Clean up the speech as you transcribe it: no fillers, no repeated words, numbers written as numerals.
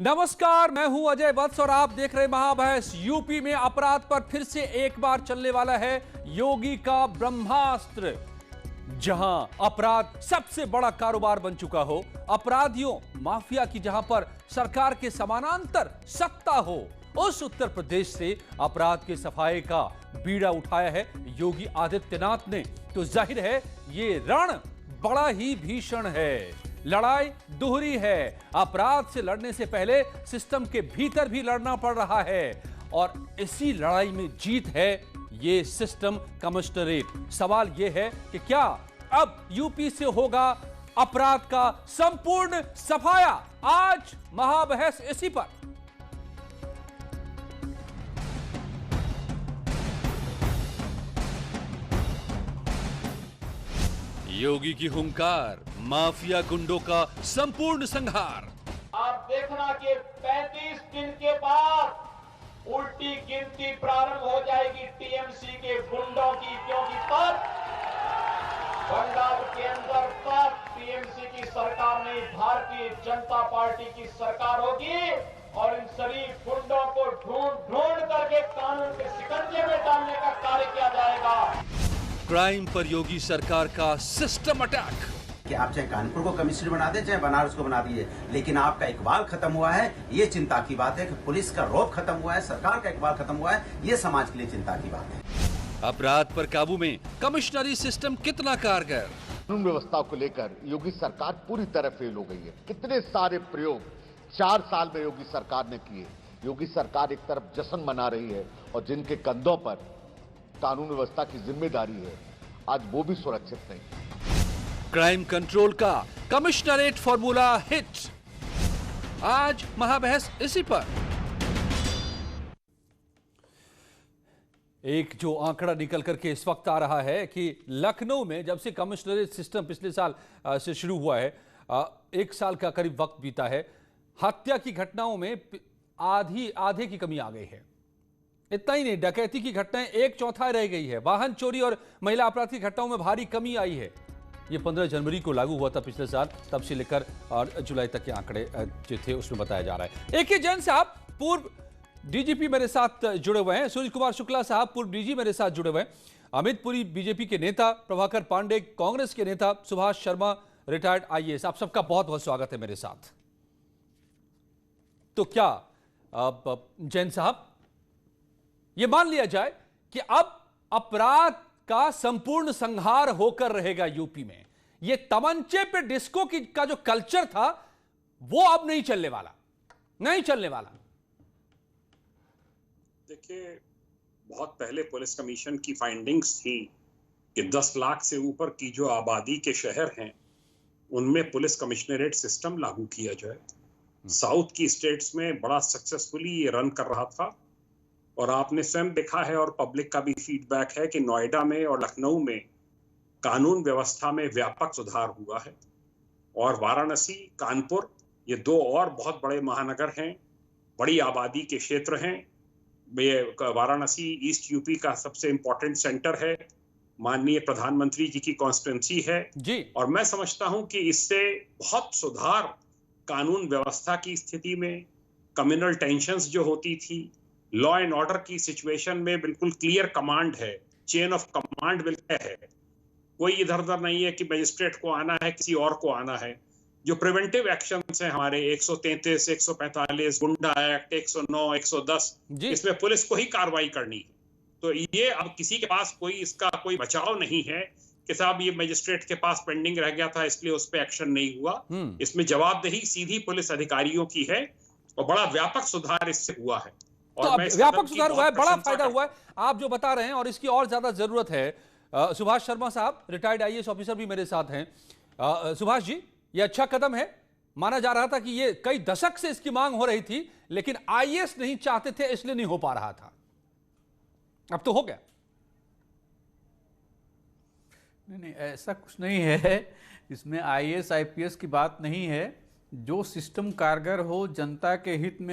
नमस्कार, मैं हूं अजय वत्स और आप देख रहे महाबहस। यूपी में अपराध पर फिर से एक बार चलने वाला है योगी का ब्रह्मास्त्र। जहां अपराध सबसे बड़ा कारोबार बन चुका हो, अपराधियों माफिया की जहां पर सरकार के समानांतर सत्ता हो, उस उत्तर प्रदेश से अपराध के सफाए का बीड़ा उठाया है योगी आदित्यनाथ ने। तो जाहिर है ये रण बड़ा ही भीषण है, लड़ाई दोहरी है। अपराध से लड़ने से पहले सिस्टम के भीतर भी लड़ना पड़ रहा है और इसी लड़ाई में जीत है ये सिस्टम कमिश्नरेट। सवाल ये है कि क्या अब यूपी से होगा अपराध का संपूर्ण सफाया? आज महाबहस इसी पर। योगी की हुंकार, माफिया गुंडों का संपूर्ण संहार। आप देखना कि 35 दिन के बाद उल्टी गिनती प्रारंभ हो जाएगी टीएमसी के गुंडों की, क्योंकि तब बंगाल के अंदर तब टीएमसी की सरकार नहीं, भारतीय जनता पार्टी की सरकार होगी और इन शरीफ गुंडों को ढूंढ करके कानून के शिकंजे में डालने का कार्य किया जाएगा। क्राइम पर योगी सरकार का सिस्टम अटैक। कि आप चाहे कानपुर को कमिश्नर बना दे, चाहे बनारस को बना दिए, लेकिन आपका इकबाल खत्म हुआ है। ये चिंता की बात है कि पुलिस का रौब खत्म हुआ है, सरकार का इकबाल खत्म हुआ है। ये समाज के लिए चिंता की बात है। अपराध पर काबू में कमिश्नरी सिस्टम कितना कारगर? कानून व्यवस्था को लेकर योगी सरकार पूरी तरह फेल हो गई है। कितने सारे प्रयोग 4 साल में योगी सरकार ने किए। योगी सरकार एक तरफ जश्न मना रही है और जिनके कंधों पर कानून व्यवस्था की जिम्मेदारी है, आज वो भी सुरक्षित नहीं। क्राइम कंट्रोल का कमिश्नरेट फॉर्मूला हिट। आज महाबहस इसी पर। एक जो आंकड़ा निकल करके इस वक्त आ रहा है कि लखनऊ में जब से कमिश्नरेट सिस्टम पिछले साल से शुरू हुआ है, 1 साल का करीब वक्त बीता है, हत्या की घटनाओं में आधे की कमी आ गई है। इतना ही नहीं, डकैती की घटनाएं 1/4 रह गई है। वाहन चोरी और महिला अपराध की घटनाओं में भारी कमी आई है। ये 15 जनवरी को लागू हुआ था पिछले साल, तब से लेकर और जुलाई तक के आंकड़े जो थे उसमें बताया जा रहा है। एक ही जैन साहब पूर्व डीजीपी मेरे साथ जुड़े हुए हैं, सूर्य कुमार शुक्ला साहब पूर्व डीजी मेरे साथ जुड़े हुए हैं, अमित पुरी बीजेपी के नेता, प्रभाकर पांडे कांग्रेस के नेता, सुभाष शर्मा रिटायर्ड आईएएस। आप सबका बहुत बहुत स्वागत है मेरे साथ। तो क्या जैन साहब, यह मान लिया जाए कि अब अपराध का संपूर्ण संहार होकर रहेगा यूपी में? यह तमंचे पे डिस्को का जो कल्चर था वो अब नहीं चलने वाला। देखिए, बहुत पहले पुलिस कमीशन की फाइंडिंग्स थी कि 10 लाख से ऊपर की जो आबादी के शहर हैं उनमें पुलिस कमिश्नरेट सिस्टम लागू किया जाए। साउथ की स्टेट्स में बड़ा सक्सेसफुली ये रन कर रहा था और आपने स्वयं देखा है और पब्लिक का भी फीडबैक है कि नोएडा में और लखनऊ में कानून व्यवस्था में व्यापक सुधार हुआ है। और वाराणसी, कानपुर, ये 2 और बहुत बड़े महानगर हैं, बड़ी आबादी के क्षेत्र हैं। वाराणसी ईस्ट यूपी का सबसे इंपॉर्टेंट सेंटर है, माननीय प्रधानमंत्री जी की कॉन्स्टिट्यूंसी है जी। और मैं समझता हूं कि इससे बहुत सुधार कानून व्यवस्था की स्थिति में, कम्युनल टेंशंस जो होती थी, लॉ एंड ऑर्डर की सिचुएशन में बिल्कुल क्लियर कमांड है, चेन ऑफ कमांड बिल्कुल है। कोई इधर उधर नहीं है कि मजिस्ट्रेट को आना है, किसी और को आना है। जो प्रिवेंटिव एक्शंस हैं हमारे 133, 145, गुंडा एक्ट, 109, 110, इसमें पुलिस को ही कार्रवाई करनी है। तो ये अब किसी के पास इसका कोई बचाव नहीं है कि साहब ये मजिस्ट्रेट के पास पेंडिंग रह गया था इसलिए उस पर एक्शन नहीं हुआ। इसमें जवाबदेही सीधी पुलिस अधिकारियों की है और बड़ा व्यापक सुधार इससे हुआ है। तो अब व्यापक सुधार हुआ है, बड़ा फायदा हुआ है आप जो बता रहे हैं, और इसकी और ज्यादा जरूरत है। सुभाष शर्मा साहब रिटायर्ड आईएएस ऑफिसर भी मेरे साथ हैं। सुभाष जी, ये अच्छा कदम है। माना जा रहा था कि ये कई दशक से इसकी मांग हो रही थी, लेकिन आईएएस नहीं चाहते थे इसलिए नहीं हो पा रहा था। अब तो हो गया। नहीं, ऐसा कुछ नहीं है। इसमें आईएएस आईपीएस की बात नहीं है। जो सिस्टम कारगर हो, जनता के हित में